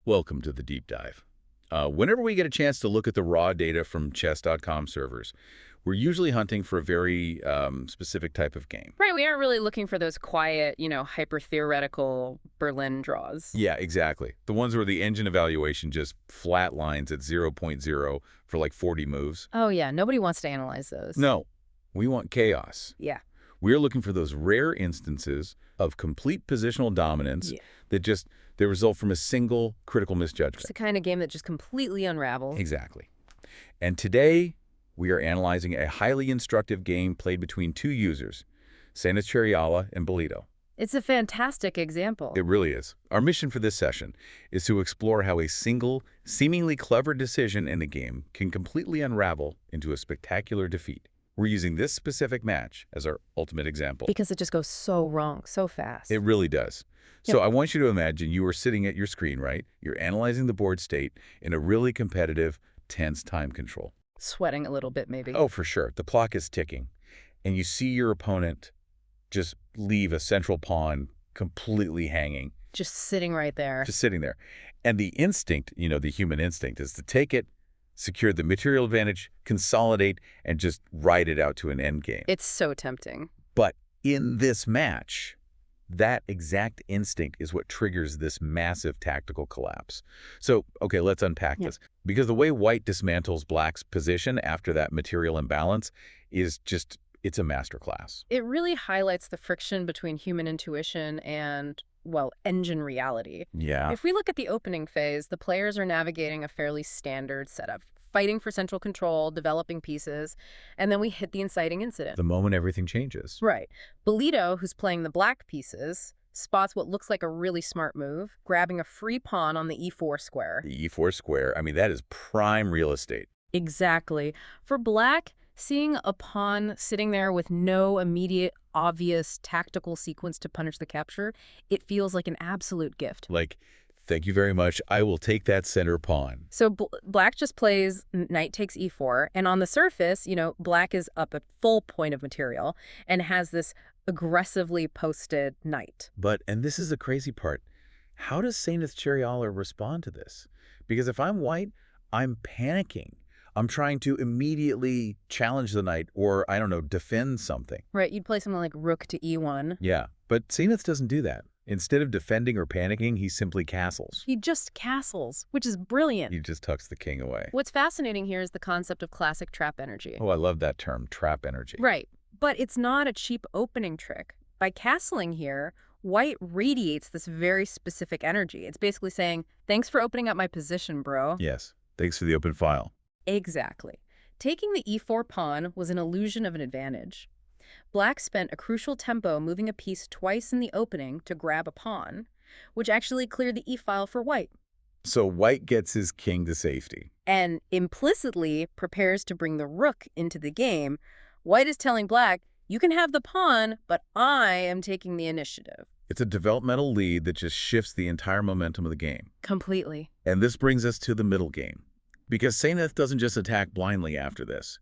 Welcome to the deep dive. Whenever we get a chance to look at the raw data from chess.com servers, we're usually hunting for a very specific type of game. Right, we aren't really looking for those quiet, hyper-theoretical Berlin draws. Yeah, exactly. The ones where the engine evaluation just flat lines at 0.0 for like 40 moves. Oh yeah, nobody wants to analyze those. No, we want chaos. Yeah. We're looking for those rare instances of complete positional dominance that result from a single critical misjudgment. It's the kind of game that just completely unravels. Exactly. And today, we are analyzing a highly instructive game played between two users, SainathCheryala and Bolito. It's a fantastic example. It really is. Our mission for this session is to explore how a single, seemingly clever decision in a game can completely unravel into a spectacular defeat. We're using this specific match as our ultimate example. Because it just goes so wrong, so fast. It really does. So I want you to imagine you are sitting at your screen, right? You're analyzing the board state in a really competitive, tense time control. Sweating a little bit, maybe. Oh, for sure. The clock is ticking. And you see your opponent just leave a central pawn completely hanging. Just sitting right there. Just sitting there. And the instinct, the human instinct, is to take it, secure the material advantage, consolidate, and just ride it out to an end game. It's so tempting. But in this match, that exact instinct is what triggers this massive tactical collapse. So, okay, let's unpack this. Because the way white dismantles black's position after that material imbalance is just, it's a masterclass. It really highlights the friction between human intuition and, well, engine reality. Yeah. If we look at the opening phase, the players are navigating a fairly standard setup, fighting for central control, developing pieces, and then we hit the inciting incident. The moment everything changes. Right. Bolito, who's playing the black pieces, spots what looks like a really smart move, grabbing a free pawn on the e4 square. The e4 square, that is prime real estate. Exactly. For black, seeing a pawn sitting there with no immediate, obvious tactical sequence to punish the capture, it feels like an absolute gift. Like, thank you very much. I will take that center pawn. So black just plays knight takes e4, and on the surface, black is up a full point of material and has this aggressively posted knight. But, and this is the crazy part, how does SainathCheryala respond to this? Because if I'm white, I'm panicking. I'm trying to immediately challenge the knight or, I don't know, defend something. Right, you'd play something like rook to e1. Yeah, but Sainath doesn't do that. Instead of defending or panicking, he simply castles. He just castles, which is brilliant. He just tucks the king away. What's fascinating here is the concept of classic trap energy. Oh, I love that term, trap energy. Right, but it's not a cheap opening trick. By castling here, white radiates this very specific energy. It's basically saying, thanks for opening up my position, bro. Yes, thanks for the open file. Exactly. Taking the e4 pawn was an illusion of an advantage. Black spent a crucial tempo moving a piece twice in the opening to grab a pawn, which actually cleared the e-file for white. So white gets his king to safety. And implicitly prepares to bring the rook into the game. White is telling black, you can have the pawn, but I am taking the initiative. It's a developmental lead that just shifts the entire momentum of the game. Completely. And this brings us to the middle game. Because Sainath doesn't just attack blindly after this.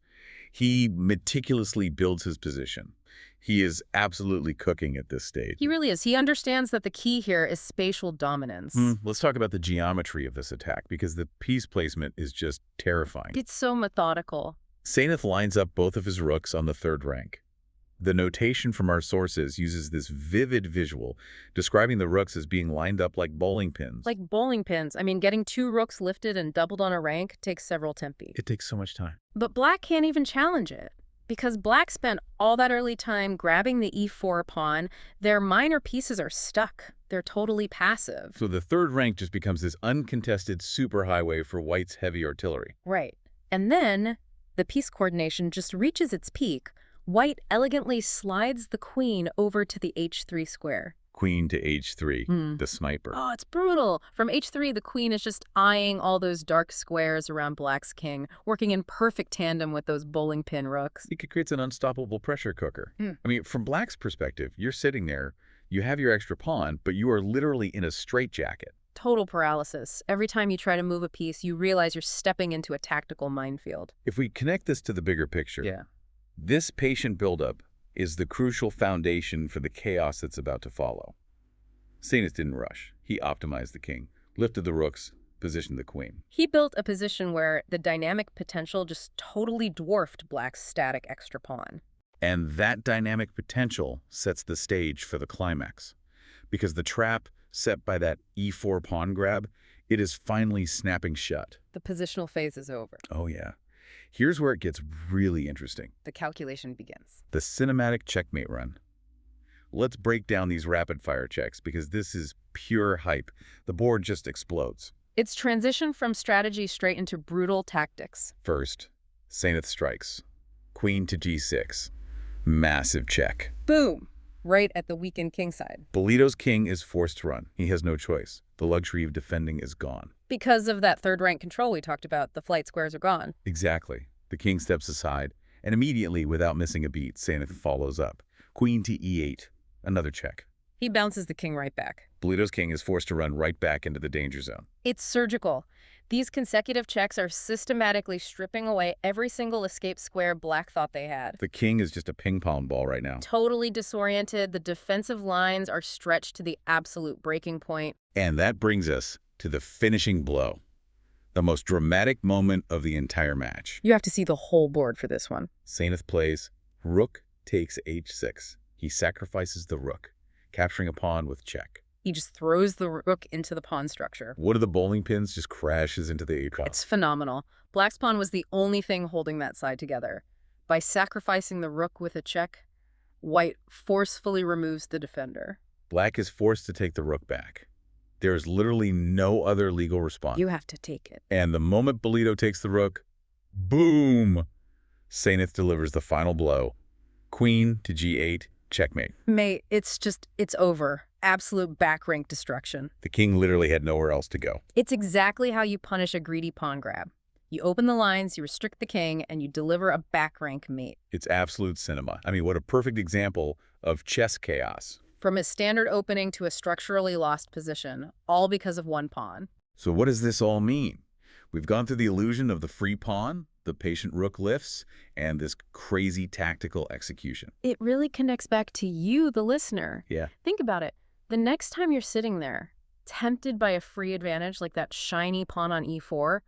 He meticulously builds his position. He is absolutely cooking at this stage. He really is. He understands that the key here is spatial dominance. Let's talk about the geometry of this attack, because the piece placement is just terrifying. It's so methodical. Sainath lines up both of his rooks on the third rank. The notation from our sources uses this vivid visual, describing the rooks as being lined up like bowling pins. Like bowling pins. Getting two rooks lifted and doubled on a rank takes several tempi. It takes so much time. But black can't even challenge it. Because black spent all that early time grabbing the e4 pawn, their minor pieces are stuck. They're totally passive. So the third rank just becomes this uncontested superhighway for white's heavy artillery. Right. And then the piece coordination just reaches its peak. White elegantly slides the queen over to the h3 square. Queen to h3, the sniper. Oh, it's brutal. From h3, the queen is just eyeing all those dark squares around black's king, working in perfect tandem with those bowling pin rooks. It creates an unstoppable pressure cooker. From black's perspective, you're sitting there, you have your extra pawn, but you are literally in a straitjacket. Total paralysis. Every time you try to move a piece, you realize you're stepping into a tactical minefield. If we connect this to the bigger picture, this patient buildup is the crucial foundation for the chaos that's about to follow. Sainath didn't rush. He optimized the king, lifted the rooks, positioned the queen. He built a position where the dynamic potential just totally dwarfed Black's static extra pawn. And that dynamic potential sets the stage for the climax. Because the trap set by that e4 pawn grab, it is finally snapping shut. The positional phase is over. Oh yeah. Here's where it gets really interesting. The calculation begins. The cinematic checkmate run. Let's break down these rapid-fire checks because this is pure hype. The board just explodes. It's transitioned from strategy straight into brutal tactics. First, Sainath strikes. Queen to g6. Massive check. Boom! Right at the weakened king side. Bolito's king is forced to run. He has no choice. The luxury of defending is gone. Because of that third-rank control we talked about, the flight squares are gone. Exactly. The king steps aside, and immediately, without missing a beat, Sainath follows up. Queen to e8. Another check. He bounces the king right back. Bolito's king is forced to run right back into the danger zone. It's surgical. These consecutive checks are systematically stripping away every single escape square Black thought they had. The king is just a ping-pong ball right now. Totally disoriented, the defensive lines are stretched to the absolute breaking point. And that brings us to the finishing blow. The most dramatic moment of the entire match. You have to see the whole board for this one. Sainath plays rook takes h6. He sacrifices the rook, capturing a pawn with check. He just throws the rook into the pawn structure. One of the bowling pins just crashes into the h-pawn. It's phenomenal. Black's pawn was the only thing holding that side together. By sacrificing the rook with a check, White forcefully removes the defender. Black is forced to take the rook back. There is literally no other legal response. You have to take it. And the moment Bolito takes the rook, boom! Sainath delivers the final blow. Queen to g8, checkmate. Mate, it's over. Absolute back rank destruction. The king literally had nowhere else to go. It's exactly how you punish a greedy pawn grab. You open the lines, you restrict the king, and you deliver a back rank mate. It's absolute cinema. I mean, what a perfect example of chess chaos. From a standard opening to a structurally lost position, all because of one pawn. So what does this all mean? We've gone through the illusion of the free pawn, the patient rook lifts, and this crazy tactical execution. It really connects back to you, the listener. Yeah. Think about it. The next time you're sitting there, tempted by a free advantage like that shiny pawn on e4,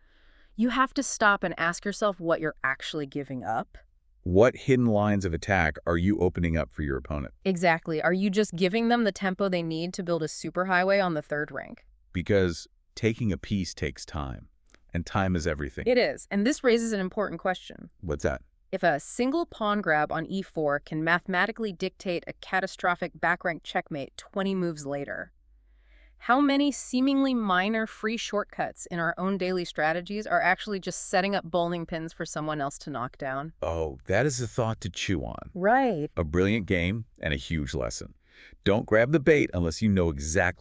you have to stop and ask yourself what you're actually giving up. What hidden lines of attack are you opening up for your opponent? Exactly. Are you just giving them the tempo they need to build a superhighway on the third rank? Because taking a piece takes time, and time is everything. It is, and this raises an important question. What's that? If a single pawn grab on e4 can mathematically dictate a catastrophic back-rank checkmate 20 moves later, how many seemingly minor free shortcuts in our own daily strategies are actually just setting up bowling pins for someone else to knock down? Oh, that is a thought to chew on. Right. A brilliant game and a huge lesson. Don't grab the bait unless you know exactly